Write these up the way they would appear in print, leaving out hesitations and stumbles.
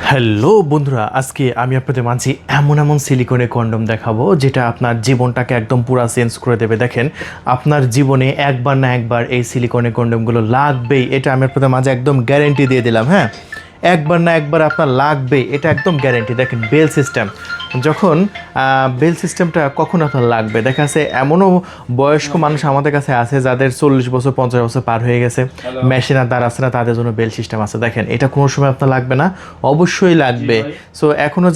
Hello বন্ধুরা, আজকে আমি আপনাদের মাঝে এমন সিলিকনের কন্ডম দেখাবো যেটা আপনার জীবনটাকে একদম পুরা চেঞ্জ করে দেবে। দেখেন, আপনার জীবনে একবার না একবার এই সিলিকনের কন্ডমগুলো লাগবেই, এটা আমি আপনাদের মাঝে একদম গ্যারেন্টি দিয়ে দিলাম। হ্যাঁ, একবার না একবার আপনার লাগবেই, এটা একদম গ্যারেন্টি। দেখেন বেল সিস্টেম, যখন বেল সিস্টেমটা কখন আপনার লাগবে, দেখা যাচ্ছে এমনও বয়স্ক মানুষ আমাদের কাছে আছে যাদের 40 বছর 50 বছর পার হয়ে গেছে, মেশিন আর দ্বারা আছে না, তাদের জন্য বেল সিস্টেম আছে। দেখেন এটা কোনো সময় আপনার লাগবে না, অবশ্যই লাগবে। সো এখনও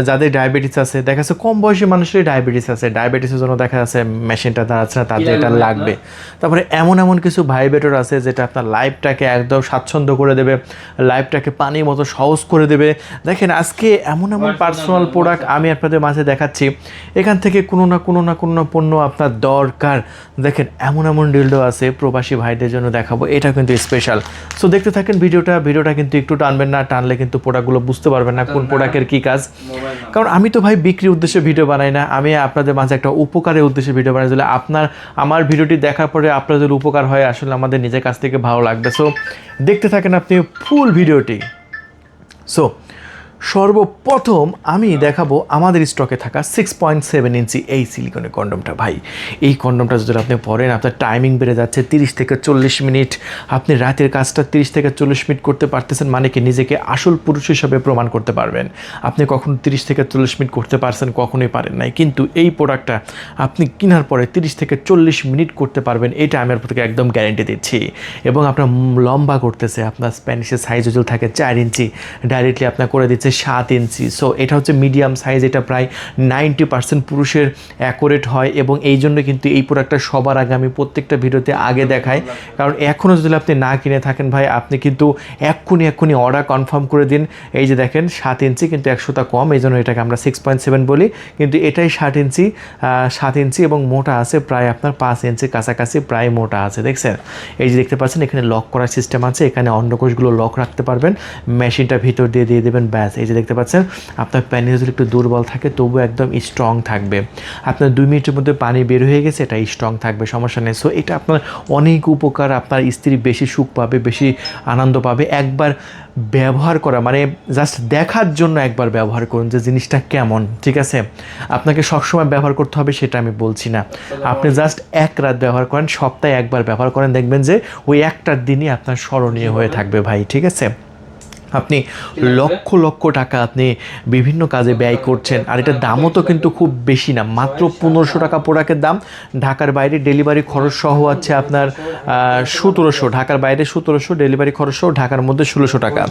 যাদের ডায়াবেটিস আছে, দেখা যাচ্ছে কম বয়সী মানুষেরই ডায়াবেটিস আছে, ডায়াবেটিসের জন্য দেখা যাচ্ছে মেশিনটা দ্বারা আছে না, তাদের এটা লাগবে। তারপরে এমন কিছু ভাইব্রেটর আছে যেটা আপনার লাইফটাকে একদম স্বাচ্ছন্দ্য করে দেবে, লাইফটাকে পানির মতো সহজ করে দেবে। দেখেন আজকে এমন পার্সোনাল প্রোডাক্ট আমি আপনাদের মাঝে দেখাচ্ছি, এখান থেকে কোনো না পণ্য আপনার দরকার। দেখেন এমন ডিলডো আছে প্রবাসী ভাইদের জন্য দেখাবো, এটা কিন্তু স্পেশাল। সো দেখতে থাকেন ভিডিওটা কিন্তু একটু টানবেন না, টানলে কিন্তু প্রোডাক্টগুলো বুঝতে পারবেন না কোন প্রোডাক্টের কী কাজ। কারণ আমি তো ভাই বিক্রির উদ্দেশ্যে ভিডিও বানাই না, আমি আপনাদের মাঝে একটা উপকারের উদ্দেশ্যে ভিডিও বানাই। দিলে আমার ভিডিওটি দেখার পরে আপনাদের উপকার হয়, আসলে আমাদের নিজের কাছ থেকে ভালো লাগবে। সো দেখতে থাকেন আপনি ফুল ভিডিওটি। সো সর্বপ্রথম আমি দেখাবো আমাদের স্টকে থাকা 6.7 ইঞ্চি এই সিলিকনের কন্ডমটা। ভাই এই কন্ডমটা যদি আপনি পরেন, আপনার টাইমিং বেড়ে যাচ্ছে 30 থেকে 40 মিনিট। আপনি রাতের কাজটা 30 থেকে 40 মিনিট করতে পারতেছেন, মানে কি নিজেকে আসল পুরুষ হিসাবে প্রমাণ করতে পারবেন। আপনি কখনো 30 থেকে 40 মিনিট করতে পারছেন, কখনোই পারেন নাই, কিন্তু এই প্রোডাক্টটা আপনি কেনার পরে 30 থেকে 40 মিনিট করতে পারবেন, এটা আমি আপনাকে একদম গ্যারেন্টি দিচ্ছি। এবং আপনার লম্বা করতেছে, আপনার স্প্যানিশের সাইজ যদি থাকে 4 ইঞ্চি, ডাইরেক্টলি আপনার করে দিচ্ছে 7 ইঞ্চি। সো এটা হচ্ছে মিডিয়াম সাইজ, এটা প্রায় 90% পুরুষের অ্যাকুরেট হয়। এবং এই জন্য কিন্তু এই প্রোডাক্টটা সবার আগে আমি প্রত্যেকটা ভিডিওতে আগে দেখাই। কারণ এখনও যদি আপনি না কিনে থাকেন ভাই, আপনি কিন্তু এক্ষুনি অর্ডার কনফার্ম করে দিন। এই যে দেখেন 7 ইঞ্চি, কিন্তু 100টা কম, এই জন্য এটাকে আমরা 6.7 বলি, কিন্তু এটাই 7 ইঞ্চি এবং মোটা আছে প্রায় আপনার 5 ইঞ্চি কাছাকাছি, প্রায় মোটা আছে। দেখছেন, এই যে দেখতে পাচ্ছেন এখানে লক করার সিস্টেম আছে, এখানে অন্ডকোষগুলো লক রাখতে পারবেন, মেশিনটা ভিতর দিয়ে দেবেন, ব্যাস। এই যে দেখতে পাচ্ছেন আপনার প্যানি যদি একটু দুর্বল থাকে তবুও একদম স্ট্রং থাকবে। আপনার 2 মিনিটের মধ্যে পানি বের হয়ে গেছে, এটা স্ট্রং থাকবে, সমস্যা নেই। সো এটা আপনার অনেক উপকার, আপনার স্ত্রী বেশি সুখ পাবে, বেশি আনন্দ পাবে। একবার ব্যবহার করা মানে জাস্ট দেখার জন্য একবার ব্যবহার করুন যে জিনিসটা কেমন, ঠিক আছে? আপনাকে সবসময় ব্যবহার করতে হবে সেটা আমি বলছি না, আপনি জাস্ট এক রাত ব্যবহার করেন, সপ্তাহে একবার ব্যবহার করেন, দেখবেন যে ওই একটার দিনই আপনার স্মরণীয় হয়ে থাকবে ভাই, ঠিক আছে? আপনি লক্ষ টাকা আপনি বিভিন্ন কাজে ব্যয় করছেন, আর এটার দামও তো কিন্তু খুব বেশি না, মাত্র 1500 টাকা প্রোডাক্টের দাম। ঢাকার বাইরে ডেলিভারি খরচ সহ আছে আপনার 1700, ঢাকার বাইরে 1700, ডেলিভারি খরচ সহ ঢাকার মধ্যে 1600 টাকা।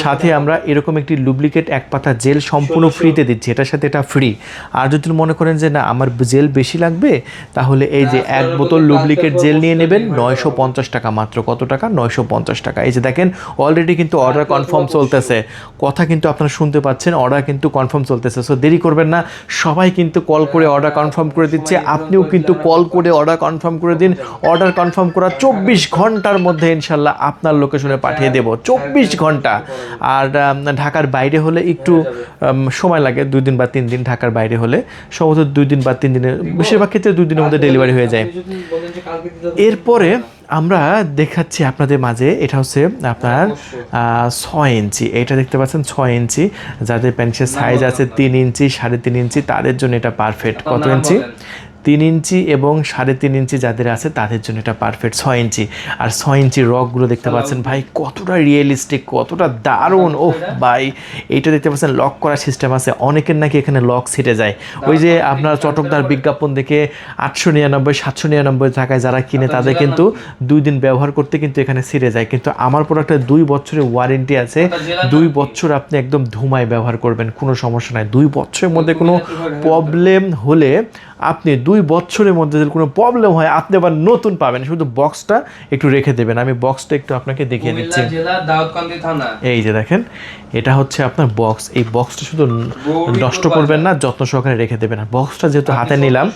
সাথে আমরা এরকম একটি লুব্রিকেট 1 পাতা জেল সম্পূর্ণ ফ্রিতে দিচ্ছি, এটার সাথে এটা ফ্রি। আর যদি মনে করেন যে না আমার জেল বেশি লাগবে, তাহলে এই যে 1 বোতল লুব্রিকেট জেল নিয়ে নেবেন, 950 টাকা মাত্র। কত টাকা? 950 টাকা। এই যে দেখেন অলরেডি কিন্তু অর্ডার কনফার্ম চলতেছে, কথা কিন্তু আপনারা শুনতে পাচ্ছেন, অর্ডার কিন্তু কনফার্ম চলতেছে। সো দেরি করবেন না, সবাই কিন্তু কল করে অর্ডার কনফার্ম করে দিচ্ছে, আপনিও কিন্তু কল করে অর্ডার কনফার্ম করে দিন। অর্ডার কনফার্ম করা 24 ঘন্টার মধ্যে ইনশাল্লাহ আপনার লোকেশনে পাঠিয়ে দেব, 24 ঘন্টা। আর ঢাকার বাইরে হলে একটু সময় লাগে, 2 দিন বা 3 দিন। ঢাকার বাইরে হলে সম্ভবত 2 দিন বা 3 দিনের, বেশিরভাগ ক্ষেত্রে 2 দিনের মধ্যে ডেলিভারি হয়ে যায়। এরপরে আমরা দেখাচ্ছি আপনাদের মাঝে, এটা হচ্ছে আপনার 6 ইঞ্চি, এটা দেখতে পাচ্ছেন 6 ইঞ্চি। যাদের প্যান্টের সাইজ আছে 3 ইঞ্চি 3.5 ইঞ্চি, তাদের জন্য এটা পারফেক্ট। কত ইঞ্চি? 3 ইঞ্চি এবং 3.5 ইঞ্চি যাদের আছে তাদের জন্য এটা পারফেক্ট 6 ইঞ্চি। আর 6 ইঞ্চি রকগুলো দেখতে পাচ্ছেন ভাই, কতটা রিয়েলিস্টিক, কতটা দারুণ। ওহ ভাই, এইটা দেখতে পাচ্ছেন লক করার সিস্টেম আছে, অনেকের নাকি এখানে লক ছিটে যায়। ওই যে আপনার চটকদার বিজ্ঞাপন দেখে 899 799 টাকায় যারা কিনে, তাদের কিন্তু 2 দিন ব্যবহার করতে কিন্তু এখানে ছিঁড়ে যায়। কিন্তু আমার প্রোডাক্টে 2 বছরের ওয়ারেন্টি আছে, 2 বছর আপনি একদম ধুমায় ব্যবহার করবেন, কোনো সমস্যা নাই। 2 বছরের মধ্যে কোনো প্রবলেম হলে, আপনি 2 বছরের মধ্যে যদি কোনো প্রবলেম হয়, আপনি আবার নতুন পাবেন। শুধু বক্সটা একটু রেখে দেবেন, আমি বক্সটা একটু আপনাকে দেখিয়ে দিচ্ছি। এই যে দেখেন, এটা হচ্ছে আপনার বক্স। এই বক্সটা শুধু নষ্ট করবেন না, যত্ন সহকারে রেখে দেবেন। বক্সটা যেহেতু হাতে নিলাম,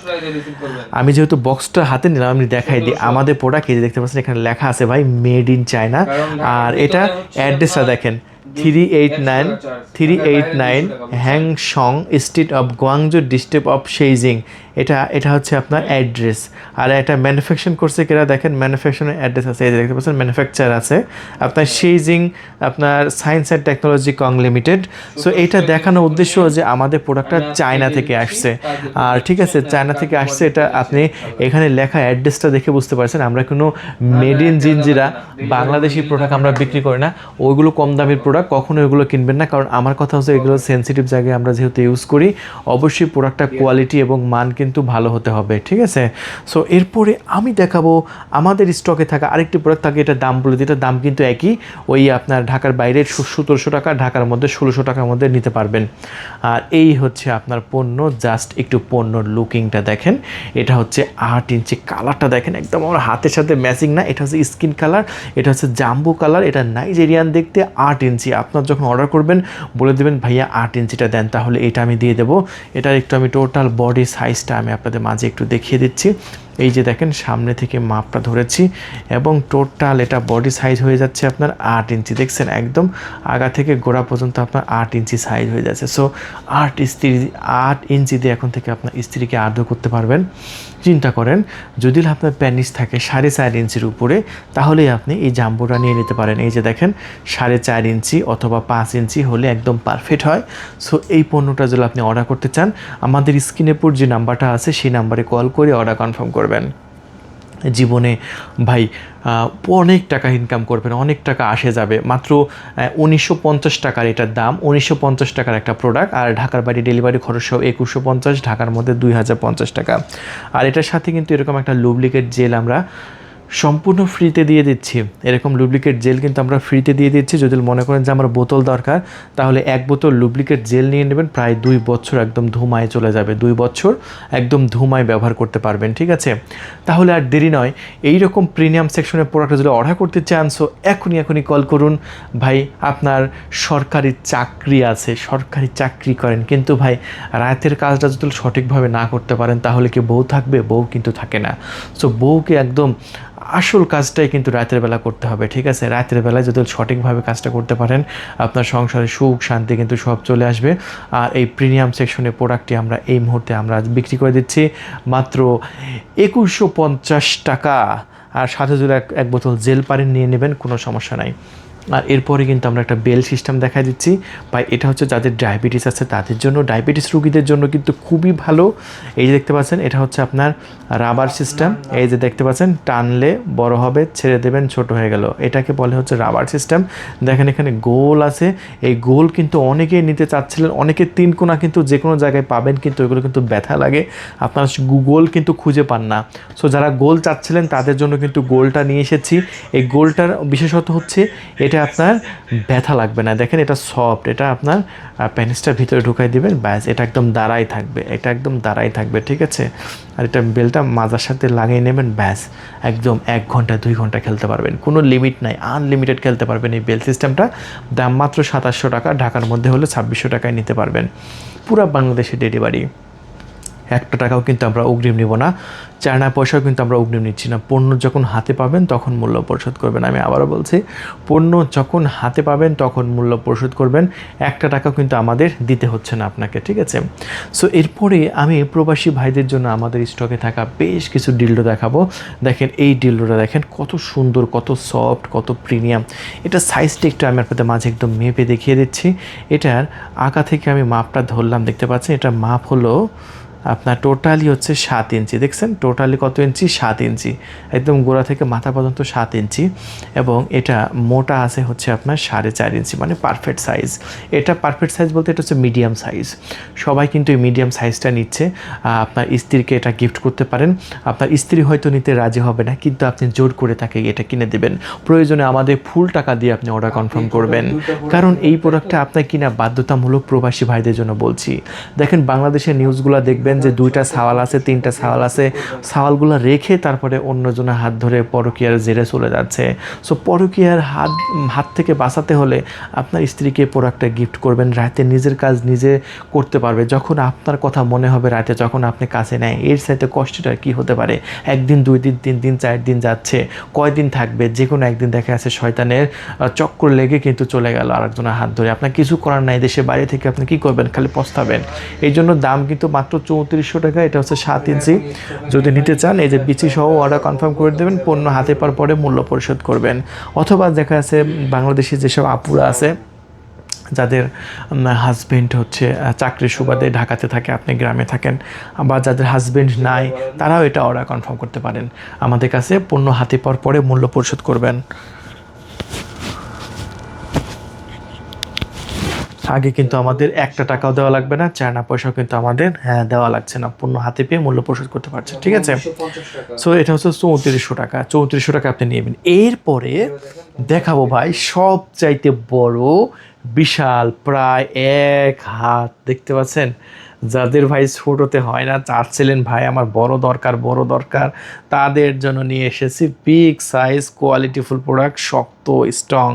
আমি দেখাই দিই আমাদের প্রোডাক্ট। এই যে দেখতে পাচ্ছেন এখানে লেখা আছে ভাই, মেড ইন চায়না। আর এটা অ্যাড্রেসটা দেখেন, 389 Hangsong street of Guangzhou district of Seijing. এটা এটা হচ্ছে আপনার অ্যাড্রেস। আর এটা ম্যানুফ্যাকচার করছে কেরা দেখেন, ম্যানুফ্যাকচারের অ্যাড্রেস আছে, এই যে দেখতে পাচ্ছেন ম্যানুফ্যাকচার আছে আপনার সেইজিং আপনার science and technology Kong limited. So এইটা দেখানোর উদ্দেশ্য যে আমাদের প্রোডাক্টটা চায়না থেকে আসছে। আর ঠিক আছে, চায়না থেকে আসছে, এটা আপনি এখানে লেখা অ্যাড্রেসটা দেখে বুঝতে পারছেন। আমরা কোনো made in Jinjira Bangladeshi product আমরা বিক্রি করি না, ওইগুলো কম দামের প্রোডাক্ট, কখনো ওইগুলো কিনবেন না। কারণ আমার কথা হচ্ছে এগুলো সেন্সিটিভ জায়গায় আমরা যেহেতু ইউজ করি, অবশ্যই প্রোডাক্টটা কোয়ালিটি এবং মান কিন্তু ভালো হতে হবে, ঠিক আছে। সো এরপরে আমি দেখাবো আমাদের স্টকে থাকা আরেকটি প্রোডাক্ট থাকে, এটার দাম বলে দিই, এটার দাম কিন্তু একই, ওই আপনার ঢাকার বাইরে 1700 টাকা, ঢাকার মধ্যে 1600 টাকার মধ্যে নিতে পারবেন। আর এই হচ্ছে আপনার পণ্য, জাস্ট একটু পণ্যর লুকিংটা দেখেন। এটা হচ্ছে 8 ইঞ্চি, কালারটা দেখেন একদম আমার হাতের সাথে ম্যাচিং না, এটা হচ্ছে স্কিন কালার, এটা হচ্ছে জাম্বু কালার, এটা নাইজেরিয়ান দেখতে, 8 ইঞ্চি। আপনার যখন অর্ডার করবেন বলে দেবেন ভাইয়া 8 ইঞ্চিটা দেন, তাহলে এটা আমি দিয়ে দেবো। এটার একটু আমি টোটাল বডি সাইজটা আমি আপনাদের মাঝে একটু দেখিয়ে দিচ্ছি। এই যে দেখেন সামনে থেকে মাপটা ধরেছি এবং টোটাল এটা বডি সাইজ হয়ে যাচ্ছে আপনার 8 ইঞ্চি, দেখছেন একদম আগা থেকে গোড়া পর্যন্ত আপনার 8 ইঞ্চি সাইজ হয়ে যাচ্ছে। সো 8 ইঞ্চি দিয়ে এখন থেকে আপনার স্ত্রীকে আদর করতে পারবেন। চিন্তা করেন যদি আপনার প্যানিস থাকে 4.5 ইঞ্চির উপরে, তাহলেই আপনি এই জাম্বোটা নিয়ে নিতে পারেন। এই যে দেখেন 4.5 ইঞ্চি অথবা 5 ইঞ্চি হলে একদম পারফেক্ট হয়। সো এই পণ্যটা যদি আপনি অর্ডার করতে চান, আমাদের স্ক্রিনের উপর যে নাম্বারটা আছে সেই নাম্বারে কল করে অর্ডার কনফার্ম করবেন। জীবনে ভাই অনেক টাকা ইনকাম করবেন, অনেক টাকা আসে যাবে। মাত্র 1950 টাকার এটার দাম, 1950 টাকার একটা প্রোডাক্ট। আর ঢাকার বাইরে ডেলিভারি খরচ সহ 2150, ঢাকার মধ্যে 2050 টাকা। আর এটার সাথে কিন্তু এরকম একটা লুব্রিকেট জেল আমরা সম্পূর্ণ ফ্রিতে দিয়ে দিচ্ছি। এরকম লুব্রিকেট জেল কিন্তু আমরা ফ্রিতে দিয়ে দিচ্ছি। যদি মনে করেন যে আমার বোতল দরকার, তাহলে 1 বোতল লুব্রিকেট জেল নিয়ে নেবেন, প্রায় 2 বছর একদম ধুমায় চলে যাবে, 2 বছর একদম ধুমায় ব্যবহার করতে পারবেন, ঠিক আছে। তাহলে আর দেরি নয়, এইরকম প্রিমিয়াম সেকশনের প্রোডাক্ট যদি অর্ডার করতে চান, সো এখনই কল করুন। ভাই আপনার সরকারি চাকরি আছে, সরকারি চাকরি করেন, কিন্তু ভাই রাতের কাজটা যদি সঠিকভাবে না করতে পারেন, তাহলে কি বউ থাকবে? বউ কিন্তু থাকে না। সো বউকে একদম আসল কাজটাই কিন্তু রাতের বেলা করতে হবে, ঠিক আছে। রাতের বেলায় যদি সঠিকভাবে কাজটা করতে পারেন, আপনার সংসারে সুখ শান্তি কিন্তু সব চলে আসবে। আর এই প্রিমিয়াম সেকশনের প্রোডাক্টটি আমরা এই মুহূর্তে আমরা বিক্রি করে দিচ্ছি মাত্র 2150 টাকা। আর সাথে যদি এক বোতল জেল পানি নিয়ে নেবেন, কোনো সমস্যা নাই। আর এরপরে কিন্তু আমরা একটা বেল সিস্টেম দেখাই দিচ্ছি ভাই, এটা হচ্ছে যাদের ডায়াবেটিস আছে তাদের জন্য, ডায়াবেটিস রোগীদের জন্য কিন্তু খুবই ভালো। এই যে দেখতে পাচ্ছেন, এটা হচ্ছে আপনার রাবার সিস্টেম। এই যে দেখতে পাচ্ছেন, টানলে বড় হবে, ছেড়ে দেবেন ছোট হয়ে গেল, এটাকে বলে হচ্ছে রাবার সিস্টেম। দেখেন এখানে গোল আছে, এই গোল কিন্তু অনেকেই নিতে চাচ্ছিলেন, অনেকে 3 কোণা কিন্তু যে কোনো জায়গায় পাবেন, কিন্তু এগুলো কিন্তু ব্যথা লাগে, আপনার গোল কিন্তু খুঁজে পান না। সো যারা গোল চাচ্ছিলেন তাদের জন্য কিন্তু গোলটা নিয়ে এসেছি। এই গোলটার বিশেষত হচ্ছে এটা আপনার ব্যথা লাগবে না। দেখেন এটা সফট, এটা আপনার প্যানিসটার ভিতরে ঢুকাই দিবেন, ব্যাস এটা একদম দাঁড়াই থাকবে, এটা একদম দাঁড়াই থাকবে, ঠিক আছে। আর এটা বেলটা মাজার সাথে লাগিয়ে নেবেন, ব্যাস একদম 1 ঘন্টা 2 ঘন্টা খেলতে পারবেন, কোনো লিমিট নাই, আনলিমিটেড খেলতে পারবেন এই বেল সিস্টেমটা। দাম মাত্র 2700 টাকা, ঢাকার মধ্যে হলে 2600 টাকায় নিতে পারবেন, পুরো বাংলাদেশে ডেলিভারি। 1 টাকাও কিন্তু আমরা অগ্রিম নিব না, চায়না পয়সাও কিন্তু আমরা অগ্রিম নিচ্ছি না। পণ্য যখন হাতে পাবেন তখন মূল্য পরিশোধ করবেন। আমি আবারও বলছি, পণ্য যখন হাতে পাবেন তখন মূল্য পরিশোধ করবেন, 1 টাকাও কিন্তু আমাদের দিতে হচ্ছে না আপনাকে, ঠিক আছে। সো এরপরে আমি প্রবাসী ভাইদের জন্য আমাদের স্টকে থাকা বেশ কিছু ডিলডো দেখাবো। দেখেন এই ডিলডোটা দেখেন কত সুন্দর, কত সফট, কত প্রিমিয়াম। এটা সাইজটা একটু আমি আপনাদের মাঝে একদম মেপে দেখিয়ে দিচ্ছি। এটার আগা থেকে আমি মাপটা ধরলাম, দেখতে পাচ্ছেন এটার মাপ হলো আপনার টোটালি হচ্ছে 7 ইঞ্চি। দেখছেন টোটালি কত ইঞ্চি? 7 ইঞ্চি, একদম গোড়া থেকে মাথা পর্যন্ত 7 ইঞ্চি। এবং এটা মোটা আছে হচ্ছে আপনার 4.5 ইঞ্চি, মানে পারফেক্ট সাইজ। এটা পারফেক্ট সাইজ বলতে এটা হচ্ছে মিডিয়াম সাইজ। সবাই কিন্তু এই মিডিয়াম সাইজটা নিচ্ছে। আপনার স্ত্রীকে এটা গিফট করতে পারেন। আপনার স্ত্রী হয়তো নিতে রাজি হবে না, কিন্তু আপনি জোর করে তাকে এটা কিনে দেবেন। প্রয়োজনে আমাদের ফুল টাকা দিয়ে আপনি অর্ডার কনফার্ম করবেন, কারণ এই প্রোডাক্টটা আপনার কিনা বাধ্যতামূলক প্রবাসী ভাইদের জন্য বলছি। দেখেন বাংলাদেশের নিউজগুলো দেখবেন যে 2টা সাওয়াল আছে, 3টা সাওয়াল আছে, সাওয়ালগুলো রেখে তারপরে অন্যজনের হাত ধরে পরকীয়ার জেরে চলে যাচ্ছে। সো পরকীয়ার হাত থেকে বাঁচাতে হলে আপনার স্ত্রীকে প্রোডাক্টটা গিফট করবেন। রাতে নিজের কাজ নিজে করতে পারবে, যখন আপনার কথা মনে হবে রাতে, যখন আপনি কাছে নেয়। এর সাথে কষ্টটা কী হতে পারে? 1 দিন 2 দিন 3 দিন 4 দিন যাচ্ছে, কয়দিন থাকবে? যে কোনো একদিন দেখা আছে শয়তানের চক্কর লেগে কিন্তু চলে গেল আরেকজনের হাত ধরে। আপনার কিছু করার নাই, দেশে বাইরে থেকে আপনি কী করবেন? খালি পস্তাবেন। এই জন্য দাম কিন্তু মাত্র 3400 টাকা, এটা হচ্ছে 7 ইঞ্চি। যদি নিতে চান এই যে বিচি সহ অর্ডার কনফার্ম করে দেবেন, পণ্য হাতে পাওয়ার পরে মূল্য পরিশোধ করবেন। অথবা দেখা আছে বাংলাদেশি যেসব আপুরা আছে যাদের হাজবেন্ড হচ্ছে চাকরির সুবাদে ঢাকাতে থাকে, আপনি গ্রামে থাকেন, বা যাদের হাজবেন্ড নাই, তারাও এটা অর্ডার কনফার্ম করতে পারেন। আমাদের কাছে পণ্য হাতে পাওয়ার পরে মূল্য পরিশোধ করবেন। আগে কিন্তু আমাদের একটা টাকাও দেওয়া লাগবে না, চায়না পয়সাও কিন্তু আমাদের দেওয়া লাগছে না, পণ্য হাতে পেয়ে মূল্য পরিশোধ করতে পারছেন, ঠিক আছে। সো এটা হচ্ছে 3400 টাকা, 3400 টাকা আপনি নেবেন। এরপরে দেখাবো ভাই সব চাইতে বড় বিশাল, প্রায় 1 হাত, দেখতে পাচ্ছেন, যাদের ভাই ছোটোতে হয় না, চাচ্ছিলেন ভাই আমার বড় দরকার, তাদের জন্য নিয়ে এসেছি বিগ সাইজ কোয়ালিটিফুল প্রোডাক্ট, শক্ত, স্ট্রং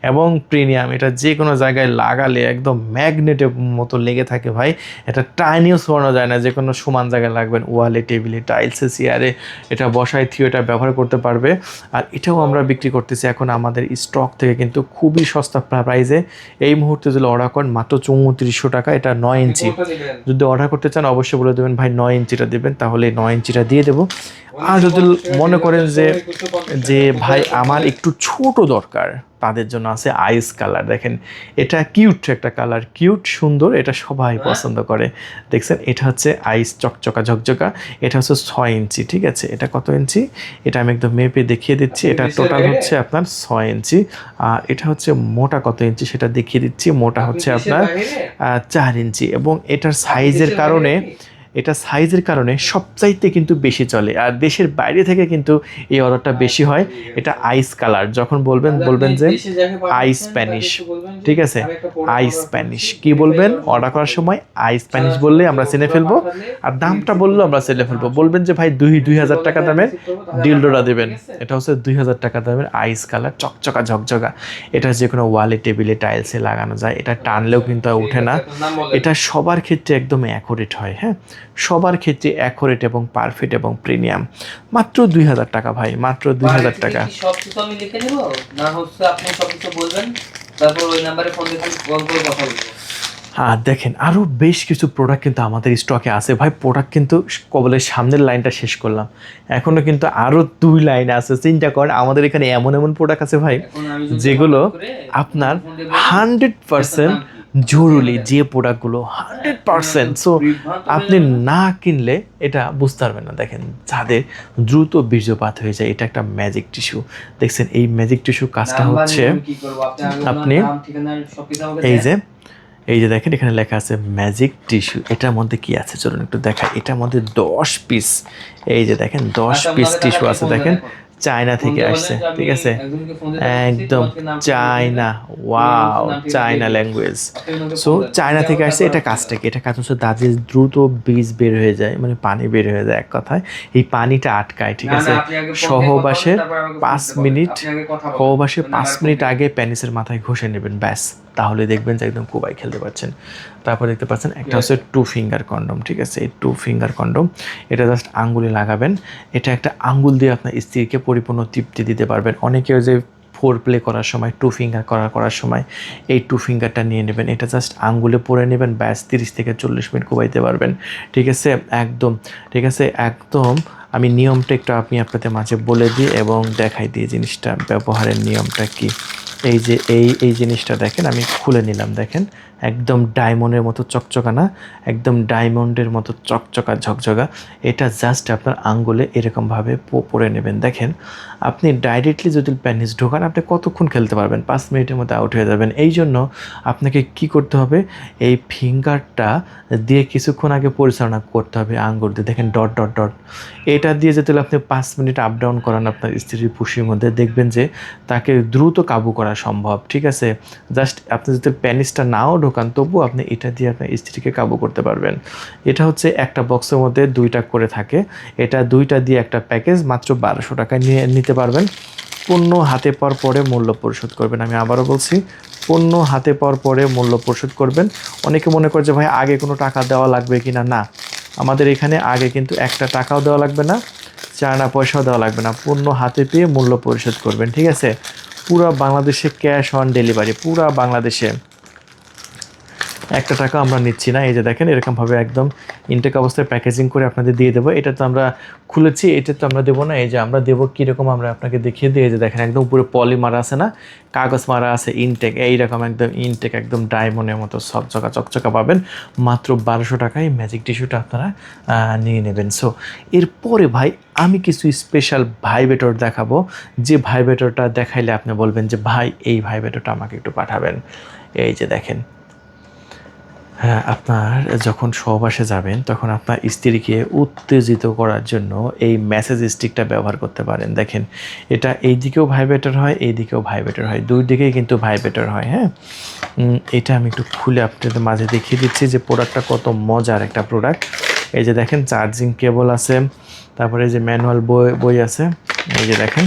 এবং প্রিমিয়াম। এটা যে কোনো জায়গায় লাগালে একদম ম্যাগনেটের মতো লেগে থাকে ভাই, এটা টাইনিও সরানো যায় না, যে কোনো সমান জায়গায় লাগবেন, ওয়ালে, টেবিলে, টাইলসে, চেয়ারে, এটা বসায় থিওটা ব্যবহার করতে পারবে। আর এটাও আমরা বিক্রি করতেছি এখন আমাদের স্টক থেকে কিন্তু খুবই সস্তা প্রাইসে। এই মুহূর্তে যদি অর্ডার করেন মাত্র 3400 টাকা। এটা 9 ইঞ্চি, যদি অর্ডার করতে চান অবশ্যই বলে দেবেন ভাই 9 ইঞ্চিটা দেবেন, তাহলে 9 ইঞ্চিটা দিয়ে দেবো। আর যদি মনে করেন যে ভাই আমার একটু ছোট দরকার, তাদের জন্য আছে আইস কালার। দেখেন এটা কিউট একটা কালার, কিউট সুন্দর, এটা সবাই পছন্দ করে। দেখছেন এটা হচ্ছে আইস চকচকা ঝকঝকা, এটা হচ্ছে 6 ইঞ্চি, ঠিক আছে। এটা কত ইঞ্চি, এটা আমি একদম মেপে দেখিয়ে দিচ্ছি। এটা টোটাল হচ্ছে আপনার 6 ইঞ্চি। আর এটা হচ্ছে মোটা কত ইঞ্চি সেটা দেখিয়ে দিচ্ছি। মোটা হচ্ছে আপনার 4 ইঞ্চি, এবং এটার সাইজের কারণে সবচাইতে কিন্তু বেশি চলে। আর দেশের বাইরে থেকে কিন্তু এই অর্ডারটা বেশি হয়। এটা আইস কালার, যখন বলবেন যে আইস স্প্যানিশ, ঠিক আছে, আইস স্প্যানিশ কি বলবেন অর্ডার করার সময়, আইস স্প্যানিশ বললে আমরা চিনে ফেলবো, আর দামটা বললেও আমরা চিনে ফেলবো। বলবেন যে ভাই 2000 টাকা দামের ডিলডোরা দেবেন, এটা হচ্ছে 2000 টাকা দামের আইস কালার, চকচকা ঝকঝকা। এটা যে কোনো ওয়ালে, টেবিলে, টাইলসে লাগানো যায়, এটা টানলেও কিন্তু ওঠে না। এটা সবার ক্ষেত্রে একদম অ্যাকুরেট হয়, হ্যাঁ, সবার ক্ষেত্রে অ্যাকুরেট এবং পারফেক্ট এবং প্রিমিয়াম। মাত্র 2000 টাকা ভাই, মাত্র 2000 টাকা। সব কিছু আমি লিখে নেব, না হচ্ছে আপনি সব কিছু বলবেন, তারপর ওই নাম্বারে ফোন দিয়ে কল করে কথা বলবো। আর দেখেন আরও বেশ কিছু প্রোডাক্ট কিন্তু আমাদের স্টকে আছে ভাই। প্রোডাক্ট কিন্তু কবলের সামনের লাইনটা শেষ করলাম, এখনও কিন্তু আরও 2 লাইন আছে। চিন্তা করেন আমাদের এখানে এমন প্রোডাক্ট আছে ভাই, যেগুলো আপনার 100% জরুরি, যে প্রোডাক্টগুলো 100%। সো আপনি না কিনলে এটা বুঝতে পারবেন না। দেখেন যাদের দ্রুত বীর্যপাত হয়ে যায়, এটা একটা ম্যাজিক টিস্যু। দেখছেন এই ম্যাজিক টিস্যু কাজটা হচ্ছে, আপনি এই যে দেখেন এখানে লেখা আছে ম্যাজিক টিস্যু। এটার মধ্যে কি আছে চলুন একটু দেখাই। এটার মধ্যে 10 পিস, এই যে দেখেন 10 পিস টিস্যু আছে। দেখেন চায়না থেকে আসছে, ঠিক আছে, একদম China, wow, China language. So China থেকে আসছে। এটা কাজটা কি, এটা কাজ হচ্ছে দাঁতে দ্রুত বীজ বের হয়ে যায়, মানে পানি বের হয়ে যায়, এক কথায় এই পানিটা আটকায়, ঠিক আছে। সহবাসের 5 মিনিট আগে প্যানিসের মাথায় ঘষে নেবেন, ব্যাস, তাহলে দেখবেন যে একদম কুবাই খেলতে পারছেন। তারপর দেখতে পাচ্ছেন একটা হচ্ছে 2 ফিঙ্গার কন্ডম, ঠিক আছে। এই 2 ফিঙ্গার কন্ডম, এটা জাস্ট আঙ্গুলে লাগাবেন। এটা একটা আঙ্গুল দিয়ে আপনার স্ত্রীকে পরিপূর্ণ তৃপ্তি দিতে পারবেন। অনেকেও যে ফোর প্লে করার সময় 2 ফিঙ্গার করার সময় এই 2 ফিঙ্গারটা নিয়ে নেবেন, এটা জাস্ট আঙ্গুলে পরে নেবেন, ব্যাস 30 থেকে 40 মিনিট কুবাইতে পারবেন, ঠিক আছে, একদম, ঠিক আছে, একদম। আমি নিয়মটা একটু আপনাদের মাঝে বলে দিই এবং দেখাই দিই জিনিসটা, ব্যবহারের নিয়মটা কি। এই যে এই জিনিসটা দেখেন, আমি খুলে নিলাম, দেখেন একদম ডায়মন্ডের মতো চকচকা না, একদম ডায়মন্ডের মতো চকচকা ঝকঝকা। এটা জাস্ট আপনার আঙ্গুলে এরকমভাবে পরে নেবেন। দেখেন আপনি ডাইরেক্টলি যদি প্যানিস ঢোকান, আপনি কতক্ষণ খেলতে পারবেন, 5 মিনিটের মধ্যে আউট হয়ে যাবেন। এই জন্য আপনাকে কি করতে হবে, এই ফিঙ্গারটা দিয়ে কিছুক্ষণ আগে পরিচালনা করতে হবে আঙ্গুল দিয়ে। দেখেন ডট ডট ডট, এটা দিয়ে যদি আপনি 5 মিনিট আপ ডাউন করান আপনার স্ত্রীর পুশির মধ্যে, দেখবেন যে তাকে দ্রুত কাবু করা সম্ভব, ঠিক আছে। জাস্ট আপনি যদি প্যানিসটা নাও ঢোকান, তবু আপনি এটা দিয়ে আপনার স্ত্রীকে কাবু করতে পারবেন। এটা হচ্ছে একটা বক্সের মধ্যে 2টা করে থাকে, এটা 2টা দিয়ে একটা প্যাকেজ, মাত্র 1200 টাকায় নিতে পারবেন। পণ্য হাতে পাওয়ার পরে মূল্য পরিশোধ করবেন। আমি আবারও বলছি, পণ্য হাতে পাওয়ার পরে মূল্য পরিশোধ করবেন। অনেকে মনে করে যে ভাই আগে কোনো টাকা দেওয়া লাগবে কি না, না, আমাদের এখানে আগে কিন্তু একটা টাকাও দেওয়া লাগবে না, চায়না পয়সাও দেওয়া লাগবে না। পণ্য হাতে পেয়ে মূল্য পরিশোধ করবেন, ঠিক আছে। পুরো বাংলাদেশে ক্যাশ অন ডেলিভারি, পুরো বাংলাদেশে একটা টাকা আমরা নিচ্ছি না। এই যে দেখেন এরকমভাবে একদম ইনটেক অবস্থায় প্যাকেজিং করে আপনাদের দিয়ে দেবো। এটা তো আমরা খুলেছি, এটা তো আমরা দেবো না। এই যে আমরা দেবো কীরকম আমরা আপনাকে দেখিয়ে দিই। এই যে দেখেন একদম পুরো পলি মারা আছে না, কাগজ মারা আছে, ইনটেক এইরকম একদম ইনটেক একদম ডায়মন্ডের মতো চকচকা চকচকা পাবেন মাত্র 1200 টাকায়। ম্যাজিক টিস্যুটা আপনারা নিয়ে নেবেন। সো এরপরে ভাই আমি কিছু স্পেশাল ভাইব্রেটর দেখাবো, যে ভাইব্রেটরটা দেখাইলে আপনি বলবেন যে ভাই এই ভাইব্রেটরটা আমাকে একটু পাঠাবেন। এই যে দেখেন, হ্যাঁ, আপনার যখন সহবাসে যাবেন তখন আপনার স্ত্রীকে উত্তেজিত করার জন্য এই মেসেজ স্টিকটা ব্যবহার করতে পারেন। দেখেন এটা এই দিকেও ভাইব্রেটর হয়, এই দিকেও ভাইব্রেটর হয়, দুই দিকেই কিন্তু ভাইব্রেটর হয়। হ্যাঁ, এটা আমি একটু খুলে আপনাদের মাঝে দেখিয়ে দিচ্ছি যে প্রোডাক্টটা কত মজার একটা প্রোডাক্ট। এই যে দেখেন চার্জিং কেবল আছে, তারপরে এই যে ম্যানুয়াল বই আছে। এই যে দেখেন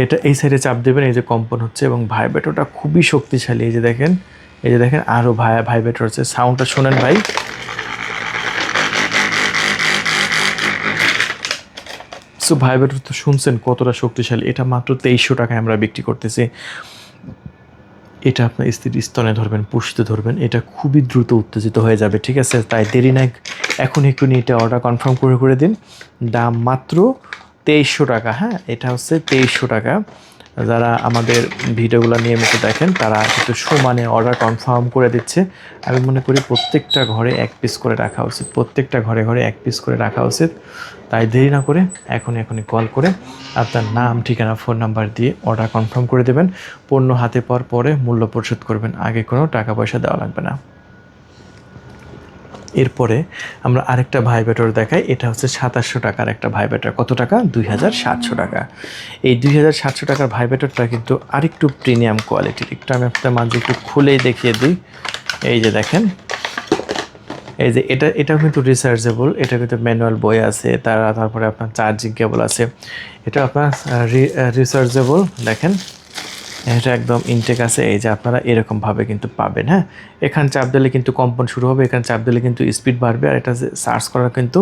এটা এই সাইডে চাপ দেবেন, এই যে কম্পন হচ্ছে এবং ভাইব্রেটরটা খুবই শক্তিশালী। এই যে দেখেন, এই যে দেখেন আরও ভাইব্রেটর হচ্ছে, সাউন্ডটা শোনেন ভাই। সো ভাইব্রেটর তো শুনছেন কতটা শক্তিশালী। এটা মাত্র 2300 টাকায় আমরা বিক্রি করতেছি। এটা আপনার স্ত্রীর স্তনে ধরবেন, পুষতে ধরবেন, এটা খুবই দ্রুত উত্তেজিত হয়ে যাবে। ঠিক আছে, তাই দেরি নাই, এখন এক্ষুনি এটা অর্ডার কনফার্ম করে দিন। দাম মাত্র 2300 টাকা। হ্যাঁ, এটা হচ্ছে 2300 টাকা। যারা আমাদের ভিডিওগুলো নিয়মিত দেখেন তারা কিন্তু সমানে অর্ডার কনফার্ম করে দিচ্ছে। আমি মনে করি প্রত্যেকটা ঘরে এক পিস করে রাখা উচিত, প্রত্যেকটা ঘরে ঘরে এক পিস করে রাখা উচিত। তাই দেরি না করে এখনই কল করে আপনার নাম, ঠিকানা, ফোন নাম্বার দিয়ে অর্ডার কনফার্ম করে দেবেন। পণ্য হাতে পাওয়ার পরে মূল্য পরিশোধ করবেন, আগে কোনো টাকা পয়সা দেওয়া লাগবে না। এরপরে আমরা আরেকটা ভাইব্রেটর দেখাই। এটা হচ্ছে 2700 টাকার একটা ভাইব্রেটর। কত টাকা? 2700 টাকা। এই 2700 টাকার ভাইব্রেটরটা কিন্তু আরেকটু প্রিমিয়াম কোয়ালিটির। একটু আমি আপনার মাঝে একটু খুলেই দেখিয়ে দিই। এই যে দেখেন, এই যে এটাও কিন্তু রিচার্জেবল, এটা কিন্তু ম্যানুয়াল বই আছে, তারপরে আপনার চার্জিং কেবল আছে। এটা আপনার রিচার্জেবল। দেখেন এটা একদম ইনটেক আছে। এই যে আপনারা এরকমভাবে কিন্তু পাবেন। হ্যাঁ, এখানে চাপ দিলে কিন্তু কম্পন শুরু হবে, এখানে চাপ দিলে কিন্তু স্পিড বাড়বে। আর এটা যে সার্চ করার কিন্তু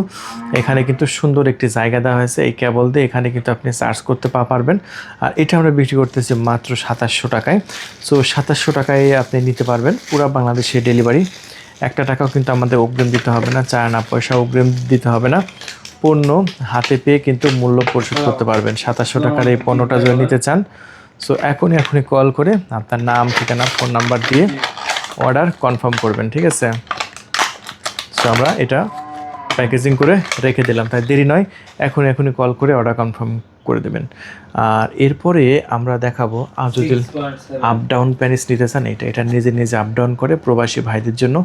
এখানে কিন্তু সুন্দর একটি জায়গা দেওয়া হয়েছে এই কেবল দিয়ে, এখানে কিন্তু আপনি সার্চ করতে পারবেন। আর এটা আমরা বিক্রি করতেছি মাত্র 2700 টাকায়। সো 2700 টাকায় আপনি নিতে পারবেন, পুরো বাংলাদেশে ডেলিভারি। একটা টাকাও কিন্তু আমাদের অগ্রিম দিতে হবে না, চার আনা পয়সা অগ্রিম দিতে হবে না। পণ্য হাতে পেয়ে কিন্তু মূল্য পরিশোধ করতে পারবেন। 2700 টাকার এই পণ্যটা যদি নিতে চান, সো এখনই কল করে আপনার নাম, ঠিকানা, ফোন নাম্বার দিয়ে অর্ডার কনফার্ম করবেন। ঠিক আছে, সো আমরা এটা প্যাকেজিং করে রেখে দিলাম, তাই দেরি নয়, এখনই কল করে অর্ডার কনফার্ম করে দেবেন। আর এরপরে আমরা দেখাবো যদি আপ ডাউন প্যানিস নিতে চান, এটা নিজে আপ ডাউন করে প্রবাসী ভাইদের জন্য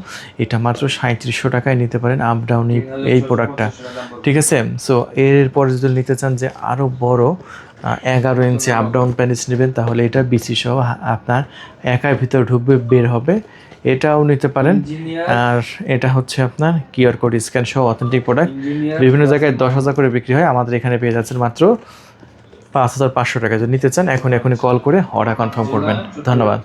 এটা মাত্র 3700 টাকায় নিতে পারেন আপ ডাউন এই প্রোডাক্টটা। ঠিক আছে, সো এরপরে যদি নিতে চান যে আরও বড় 11 ইঞ্চি আপ ডাউন প্যানিস নেবেন, তাহলে এটা বিসি সহ আপনার একার ভিতর ঢুকবে, বের হবে, এটাও নিতে পারেন। আর এটা হচ্ছে আপনার কিউআর কোড স্ক্যান সহ অথেন্টিক প্রোডাক্ট। বিভিন্ন জায়গায় 10,000 করে বিক্রি হয়, আমাদের এখানে পেয়ে যাচ্ছেন মাত্র 5500 টাকা। যদি নিতে চান এখনই কল করে অর্ডার কনফার্ম করবেন। ধন্যবাদ।